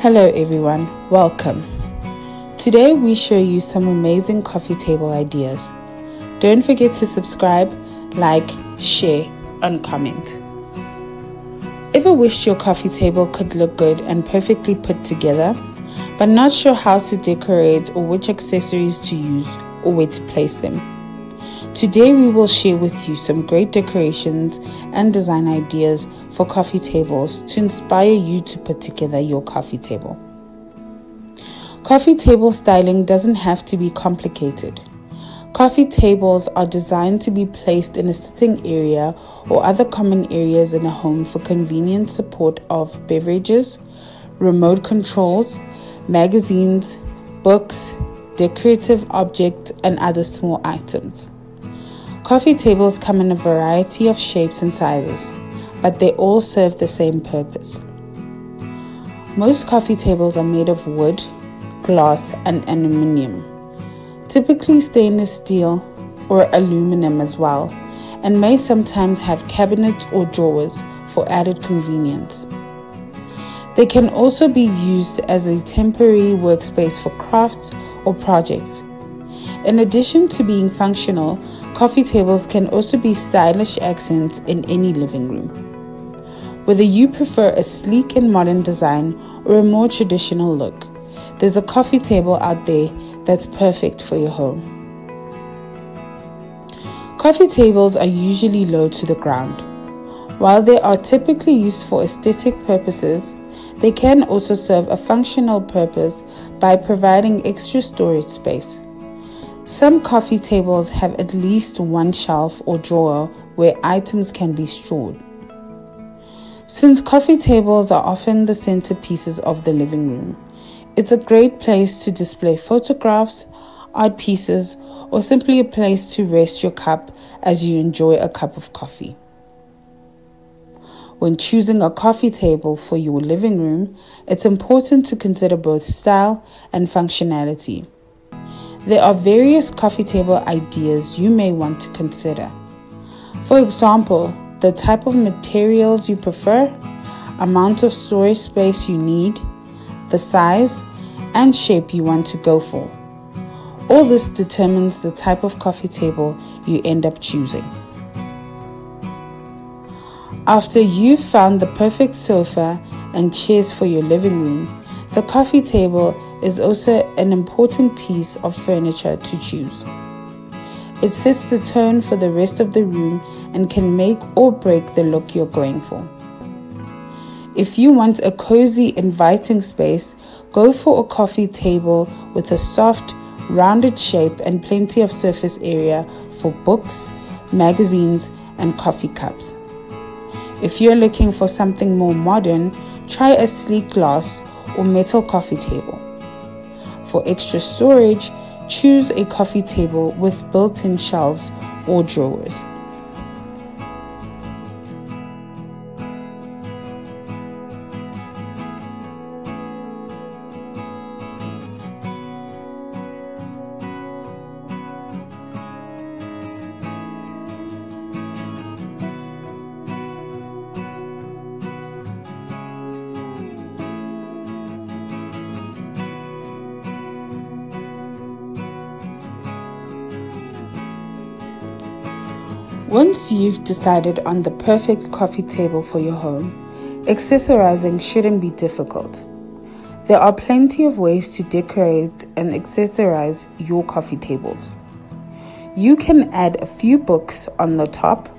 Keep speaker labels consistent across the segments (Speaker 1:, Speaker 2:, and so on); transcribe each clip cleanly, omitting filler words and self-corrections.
Speaker 1: Hello everyone, welcome. Today we show you some amazing coffee table ideas. Don't forget to subscribe, like, share, and comment. Ever wished your coffee table could look good and perfectly put together, but not sure how to decorate or which accessories to use or where to place them? Today we will share with you some great decorations and design ideas for coffee tables to inspire you to put together your coffee table. Coffee table styling doesn't have to be complicated. Coffee tables are designed to be placed in a sitting area or other common areas in a home for convenient support of beverages, remote controls, magazines, books, decorative objects, and other small items. Coffee tables come in a variety of shapes and sizes, but they all serve the same purpose. Most coffee tables are made of wood, glass, and aluminium, typically stainless steel or aluminum as well, and may sometimes have cabinets or drawers for added convenience. They can also be used as a temporary workspace for crafts or projects. In addition to being functional, coffee tables can also be stylish accents in any living room. Whether you prefer a sleek and modern design or a more traditional look, there's a coffee table out there that's perfect for your home. Coffee tables are usually low to the ground. While they are typically used for aesthetic purposes, they can also serve a functional purpose by providing extra storage space. Some coffee tables have at least one shelf or drawer where items can be stored. Since coffee tables are often the centerpieces of the living room, it's a great place to display photographs, art pieces, or simply a place to rest your cup as you enjoy a cup of coffee. When choosing a coffee table for your living room, it's important to consider both style and functionality. There are various coffee table ideas you may want to consider. For example, the type of materials you prefer, amount of storage space you need, the size and shape you want to go for. All this determines the type of coffee table you end up choosing. After you've found the perfect sofa and chairs for your living room, the coffee table is also an important piece of furniture to choose. It sets the tone for the rest of the room and can make or break the look you're going for. If you want a cozy, inviting space, go for a coffee table with a soft, rounded shape and plenty of surface area for books, magazines, and coffee cups. If you're looking for something more modern, try a sleek glass or metal coffee table. For extra storage, choose a coffee table with built-in shelves or drawers. Once you've decided on the perfect coffee table for your home, accessorizing shouldn't be difficult. There are plenty of ways to decorate and accessorize your coffee tables. You can add a few books on the top,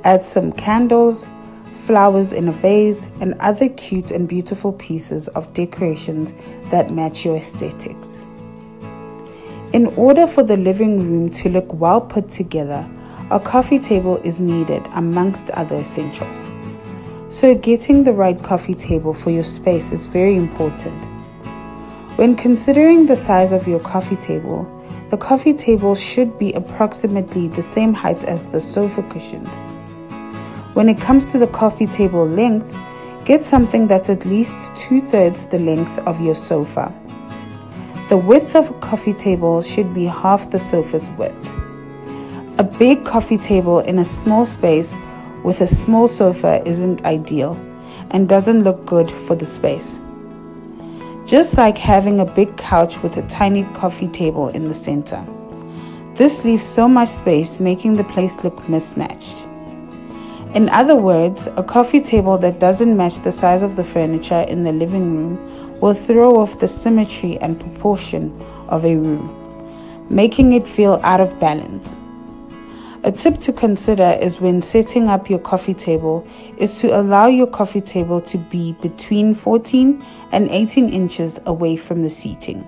Speaker 1: add some candles, flowers in a vase, and other cute and beautiful pieces of decorations that match your aesthetics. In order for the living room to look well put together, a coffee table is needed amongst other essentials. So getting the right coffee table for your space is very important. When considering the size of your coffee table, the coffee table should be approximately the same height as the sofa cushions. When it comes to the coffee table length, get something that's at least 2/3 the length of your sofa. The width of a coffee table should be half the sofa's width. A big coffee table in a small space with a small sofa isn't ideal and doesn't look good for the space. just like having a big couch with a tiny coffee table in the center. This leaves so much space, making the place look mismatched. In other words, a coffee table that doesn't match the size of the furniture in the living room will throw off the symmetry and proportion of a room, making it feel out of balance. A tip to consider is when setting up your coffee table is to allow your coffee table to be between 14 and 18 inches away from the seating.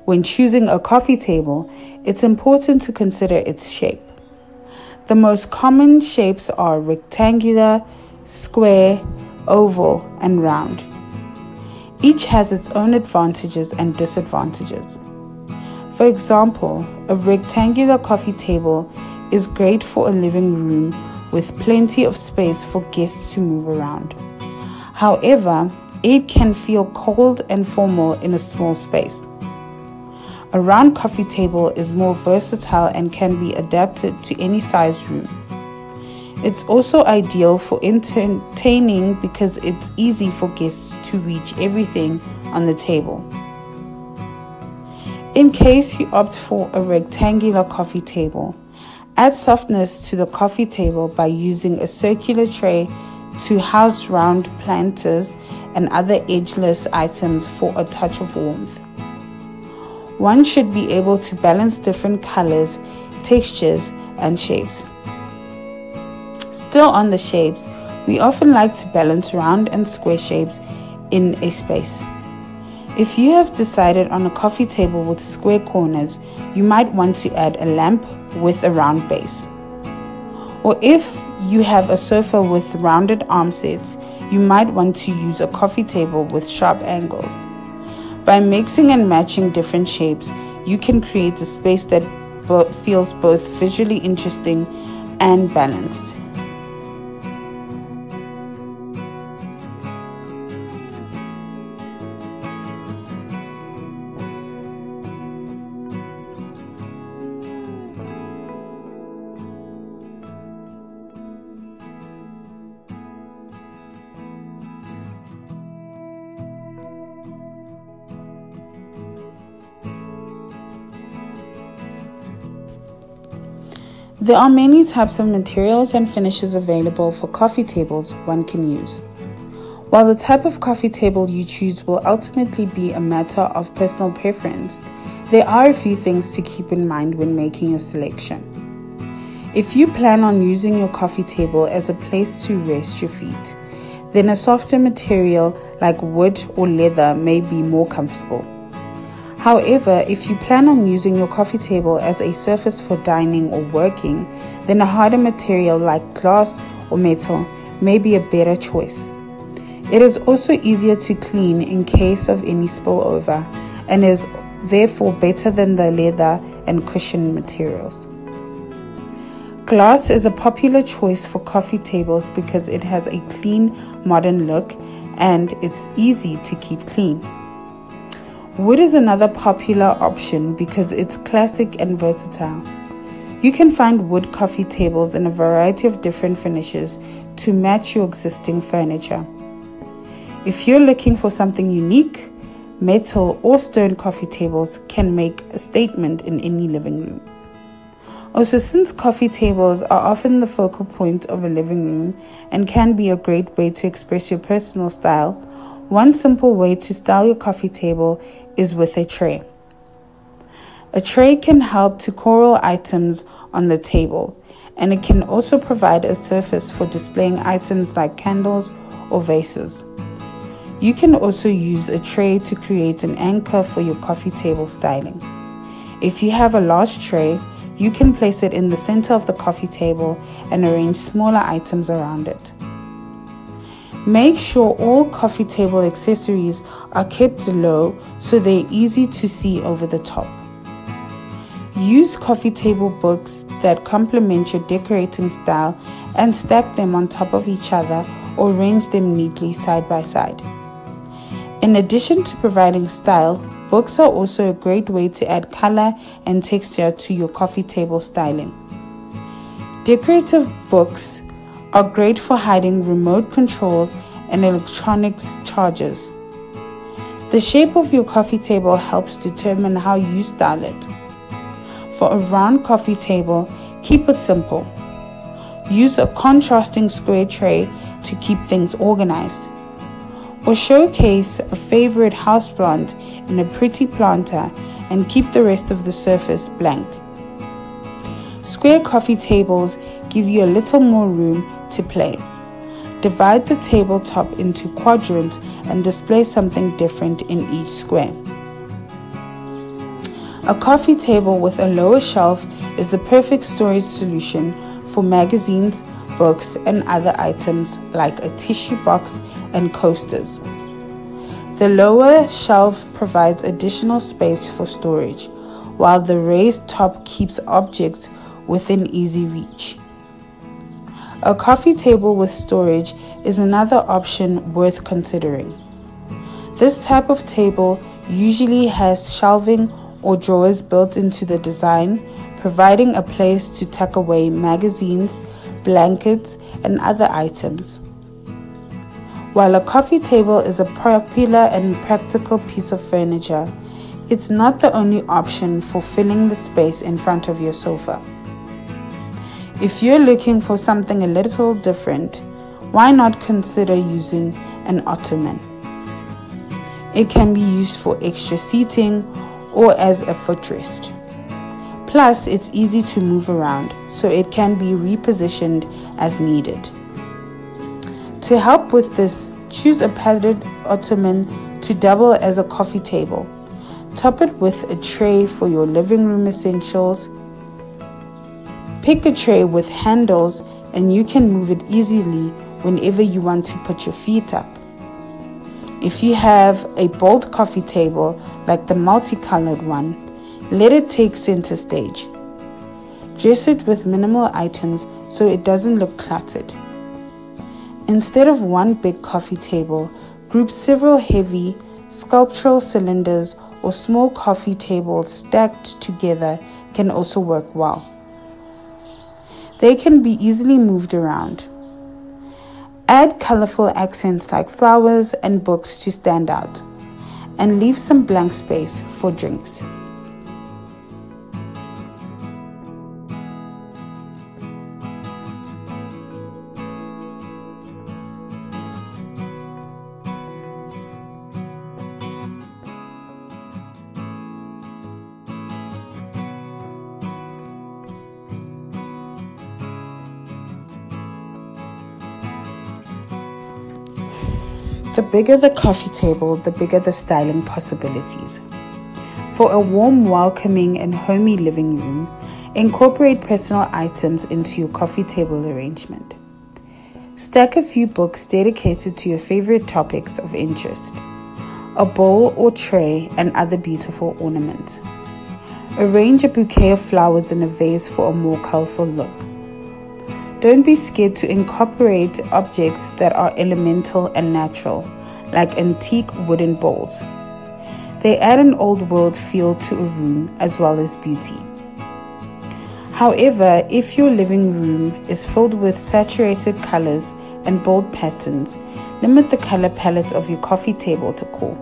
Speaker 1: When choosing a coffee table, it's important to consider its shape. The most common shapes are rectangular, square, oval, and round. Each has its own advantages and disadvantages. For example, a rectangular coffee table is great for a living room with plenty of space for guests to move around. However, it can feel cold and formal in a small space. A round coffee table is more versatile and can be adapted to any size room. It's also ideal for entertaining because it's easy for guests to reach everything on the table. In case you opt for a rectangular coffee table, add softness to the coffee table by using a circular tray to house round planters and other edgeless items for a touch of warmth. One should be able to balance different colors, textures, and shapes. Still on the shapes, we often like to balance round and square shapes in a space. If you have decided on a coffee table with square corners, you might want to add a lamp with a round base. Or if you have a sofa with rounded arm sets, you might want to use a coffee table with sharp angles. By mixing and matching different shapes, you can create a space that feels both visually interesting and balanced. There are many types of materials and finishes available for coffee tables one can use. While the type of coffee table you choose will ultimately be a matter of personal preference, there are a few things to keep in mind when making your selection. If you plan on using your coffee table as a place to rest your feet, then a softer material like wood or leather may be more comfortable. However, if you plan on using your coffee table as a surface for dining or working, then a harder material like glass or metal may be a better choice. It is also easier to clean in case of any spillover and is therefore better than the leather and cushion materials. Glass is a popular choice for coffee tables because it has a clean, modern look and it's easy to keep clean. Wood is another popular option because it's classic and versatile. You can find wood coffee tables in a variety of different finishes to match your existing furniture. If you're looking for something unique, metal or stone coffee tables can make a statement in any living room. Also, since coffee tables are often the focal point of a living room and can be a great way to express your personal style, one simple way to style your coffee table is with a tray. A tray can help to corral items on the table, and it can also provide a surface for displaying items like candles or vases. You can also use a tray to create an anchor for your coffee table styling. If you have a large tray, you can place it in the center of the coffee table and arrange smaller items around it. Make sure all coffee table accessories are kept low so they're easy to see over the top. Use coffee table books that complement your decorating style and stack them on top of each other or arrange them neatly side by side. In addition to providing style, books are also a great way to add color and texture to your coffee table styling. Decorative books are great for hiding remote controls and electronics chargers. The shape of your coffee table helps determine how you style it. For a round coffee table, keep it simple. Use a contrasting square tray to keep things organized. Or showcase a favorite houseplant in a pretty planter and keep the rest of the surface blank. Square coffee tables give you a little more room to play. Divide the tabletop into quadrants and display something different in each square. A coffee table with a lower shelf is the perfect storage solution for magazines, books, and other items like a tissue box and coasters. The lower shelf provides additional space for storage, while the raised top keeps objects within easy reach. A coffee table with storage is another option worth considering. This type of table usually has shelving or drawers built into the design, providing a place to tuck away magazines, blankets, and other items. While a coffee table is a popular and practical piece of furniture, it's not the only option for filling the space in front of your sofa. If you're looking for something a little different, why not consider using an ottoman? It can be used for extra seating or as a footrest. Plus, it's easy to move around, so it can be repositioned as needed. To help with this, choose a padded ottoman to double as a coffee table. Top it with a tray for your living room essentials. Pick a tray with handles and you can move it easily whenever you want to put your feet up. If you have a bold coffee table like the multicolored one, let it take center stage. Dress it with minimal items so it doesn't look cluttered. Instead of one big coffee table, group several heavy, sculptural cylinders or small coffee tables stacked together can also work well. They can be easily moved around. Add colorful accents like flowers and books to stand out, and leave some blank space for drinks. The bigger the coffee table, the bigger the styling possibilities. For a warm, welcoming, and homey living room, incorporate personal items into your coffee table arrangement. Stack a few books dedicated to your favorite topics of interest, a bowl or tray, and other beautiful ornaments. Arrange a bouquet of flowers in a vase for a more colorful look. Don't be scared to incorporate objects that are elemental and natural, like antique wooden bowls. They add an old-world feel to a room as well as beauty. However, if your living room is filled with saturated colors and bold patterns, limit the color palette of your coffee table decor.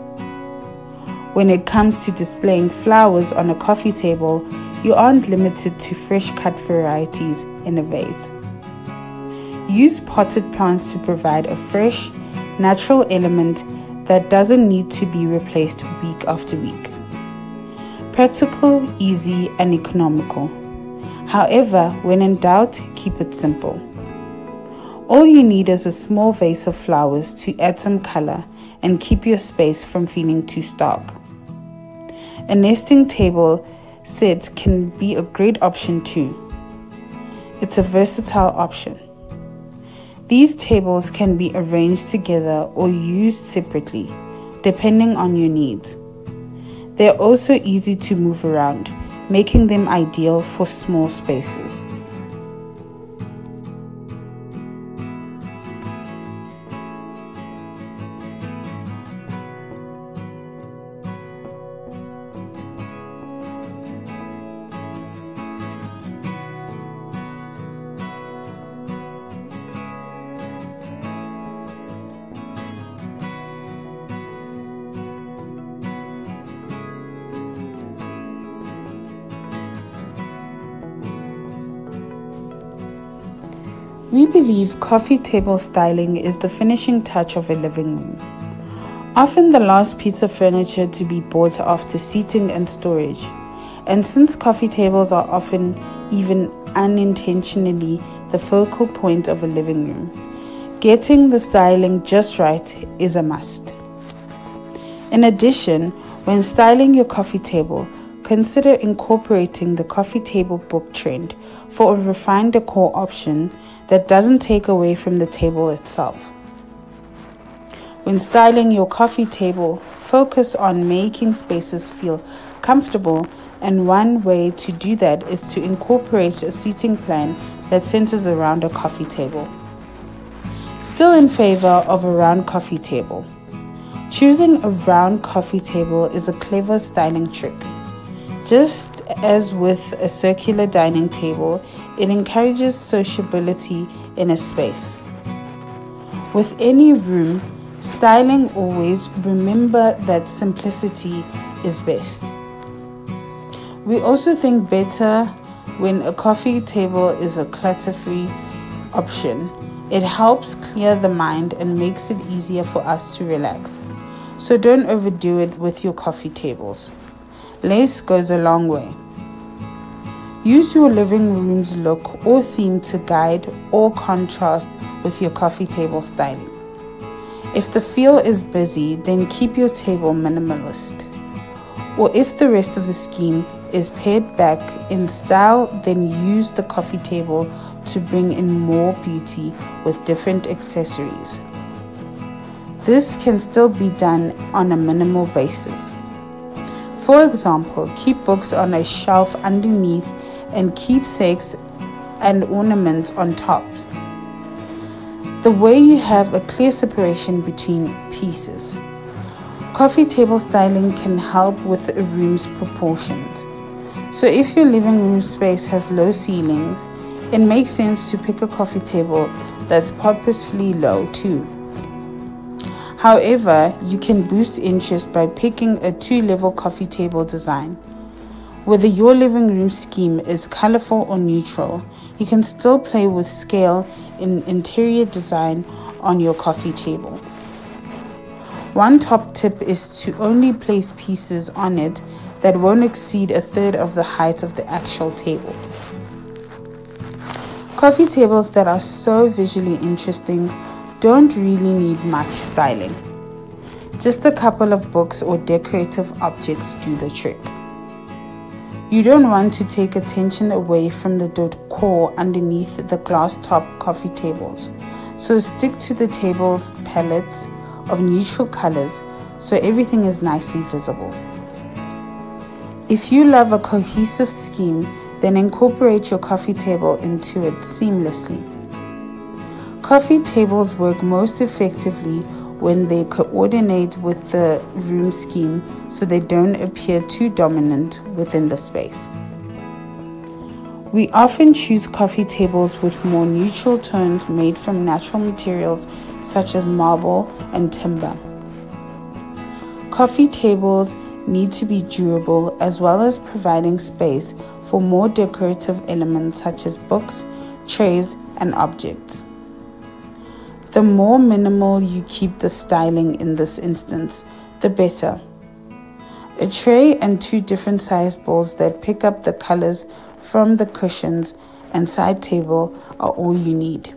Speaker 1: When it comes to displaying flowers on a coffee table, you aren't limited to fresh-cut varieties in a vase. Use potted plants to provide a fresh, natural element that doesn't need to be replaced week after week. Practical, easy, and economical. However, when in doubt, keep it simple. All you need is a small vase of flowers to add some color and keep your space from feeling too stark. A nesting table set can be a great option too. It's a versatile option. These tables can be arranged together or used separately, depending on your needs. They're also easy to move around, making them ideal for small spaces. We believe coffee table styling is the finishing touch of a living room. Often the last piece of furniture to be bought after seating and storage. And since coffee tables are often, even unintentionally, the focal point of a living room, getting the styling just right is a must. In addition, when styling your coffee table, consider incorporating the coffee table book trend for a refined decor option that doesn't take away from the table itself. When styling your coffee table, focus on making spaces feel comfortable, and one way to do that is to incorporate a seating plan that centers around a coffee table. Still in favor of a round coffee table. Choosing a round coffee table is a clever styling trick. Just as with a circular dining table, it encourages sociability in a space. With any room, styling always remember that simplicity is best. We also think better when a coffee table is a clutter-free option. It helps clear the mind and makes it easier for us to relax. So don't overdo it with your coffee tables. Lace goes a long way. Use your living room's look or theme to guide or contrast with your coffee table styling. If the feel is busy, then keep your table minimalist. Or if the rest of the scheme is pared back in style, then use the coffee table to bring in more beauty with different accessories. This can still be done on a minimal basis. For example, keep books on a shelf underneath and keepsakes and ornaments on top. The way you have a clear separation between pieces. Coffee table styling can help with a room's proportions. So if your living room space has low ceilings, it makes sense to pick a coffee table that's purposefully low too. However, you can boost interest by picking a 2-level coffee table design. Whether your living room scheme is colorful or neutral, you can still play with scale in interior design on your coffee table. One top tip is to only place pieces on it that won't exceed a third of the height of the actual table. Coffee tables that are so visually interesting don't really need much styling. Just a couple of books or decorative objects do the trick. You don't want to take attention away from the decor underneath the glass top coffee tables, so stick to the table's palettes of neutral colors so everything is nicely visible. If you love a cohesive scheme, then incorporate your coffee table into it seamlessly. Coffee tables work most effectively when they coordinate with the room scheme so they don't appear too dominant within the space. We often choose coffee tables with more neutral tones made from natural materials such as marble and timber. Coffee tables need to be durable as well as providing space for more decorative elements such as books, trays, and objects. The more minimal you keep the styling in this instance, the better. A tray and 2 different size bowls that pick up the colors from the cushions and side table are all you need.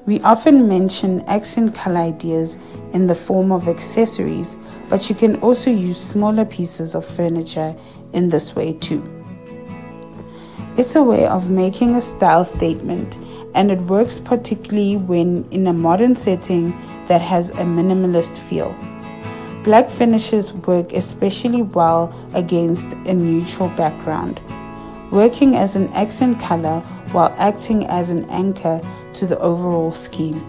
Speaker 1: We often mention accent color ideas in the form of accessories, but you can also use smaller pieces of furniture in this way too. It's a way of making a style statement, and it works particularly when in a modern setting that has a minimalist feel. Black finishes work especially well against a neutral background, working as an accent color while acting as an anchor to the overall scheme.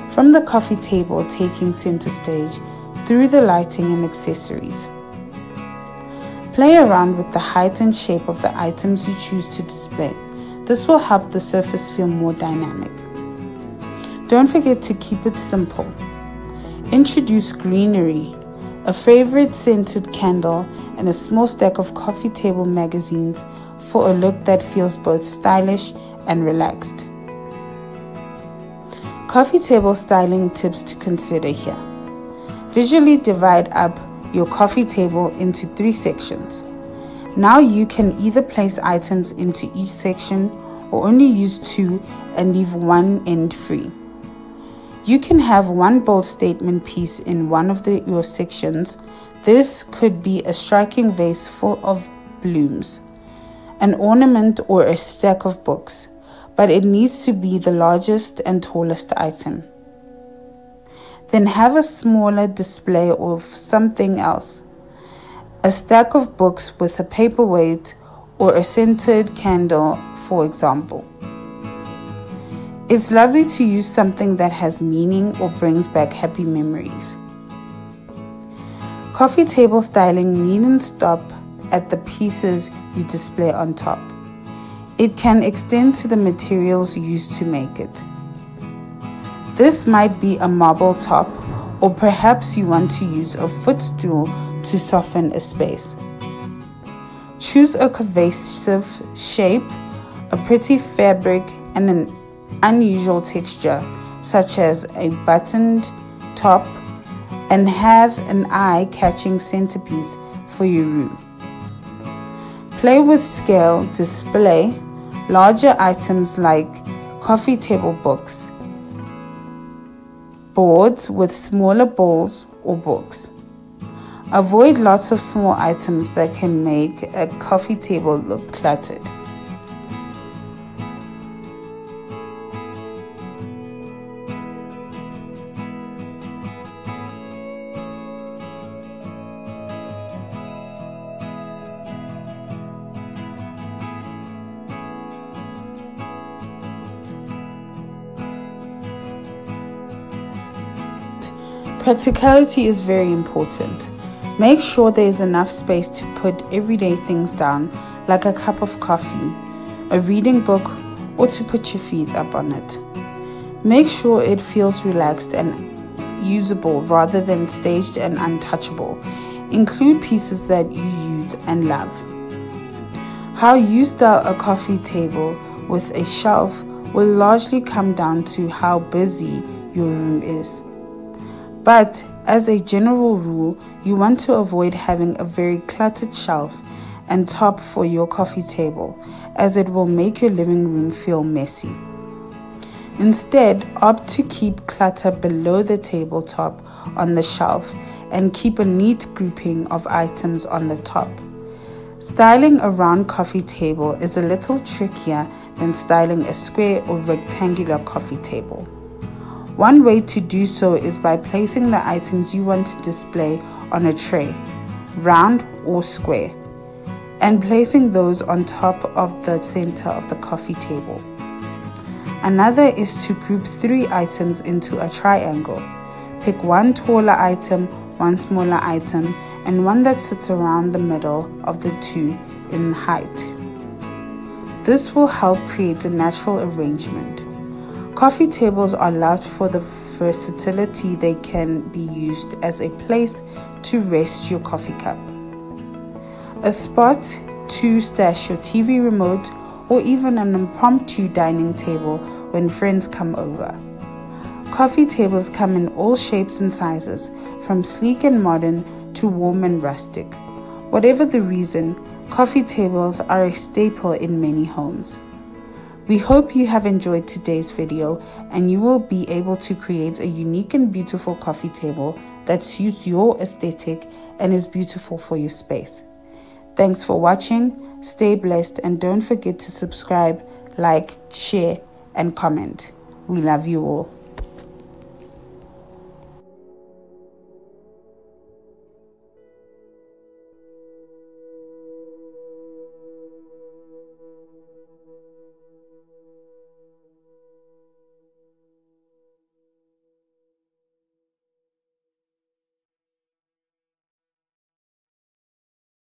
Speaker 1: From the coffee table taking center stage through the lighting and accessories. Play around with the height and shape of the items you choose to display. This will help the surface feel more dynamic. Don't forget to keep it simple. Introduce greenery, a favorite scented candle, and a small stack of coffee table magazines for a look that feels both stylish and relaxed. Coffee table styling tips to consider here. Visually divide up your coffee table into 3 sections. Now you can either place items into each section or only use 2 and leave one end free. You can have one bold statement piece in one of your sections. This could be a striking vase full of blooms, an ornament, or a stack of books, but it needs to be the largest and tallest item. Then have a smaller display of something else, a stack of books with a paperweight or a scented candle, for example. It's lovely to use something that has meaning or brings back happy memories. Coffee table styling needn't stop at the pieces you display on top. It can extend to the materials used to make it. This might be a marble top, or perhaps you want to use a footstool to soften a space. Choose a cohesive shape, a pretty fabric, and an unusual texture, such as a buttoned top, and have an eye-catching centerpiece for your room. Play with scale, display larger items like coffee table books, boards with smaller bowls or books. Avoid lots of small items that can make a coffee table look cluttered. Practicality is very important. Make sure there is enough space to put everyday things down, like a cup of coffee, a reading book, or to put your feet up on it. Make sure it feels relaxed and usable rather than staged and untouchable. Include pieces that you use and love. How you style a coffee table with a shelf will largely come down to how busy your room is. But as a general rule, you want to avoid having a very cluttered shelf and top for your coffee table, as it will make your living room feel messy. Instead, opt to keep clutter below the tabletop on the shelf and keep a neat grouping of items on the top. Styling a round coffee table is a little trickier than styling a square or rectangular coffee table. One way to do so is by placing the items you want to display on a tray, round or square, and placing those on top of the center of the coffee table. Another is to group 3 items into a triangle. Pick one taller item, one smaller item, and one that sits around the middle of the 2 in height. This will help create a natural arrangement. Coffee tables are loved for the versatility they can be used as a place to rest your coffee cup, a spot to stash your TV remote, or even an impromptu dining table when friends come over. Coffee tables come in all shapes and sizes, from sleek and modern to warm and rustic. Whatever the reason, coffee tables are a staple in many homes. We hope you have enjoyed today's video and you will be able to create a unique and beautiful coffee table that suits your aesthetic and is beautiful for your space. Thanks for watching, stay blessed, and don't forget to subscribe, like, share, and comment. We love you all.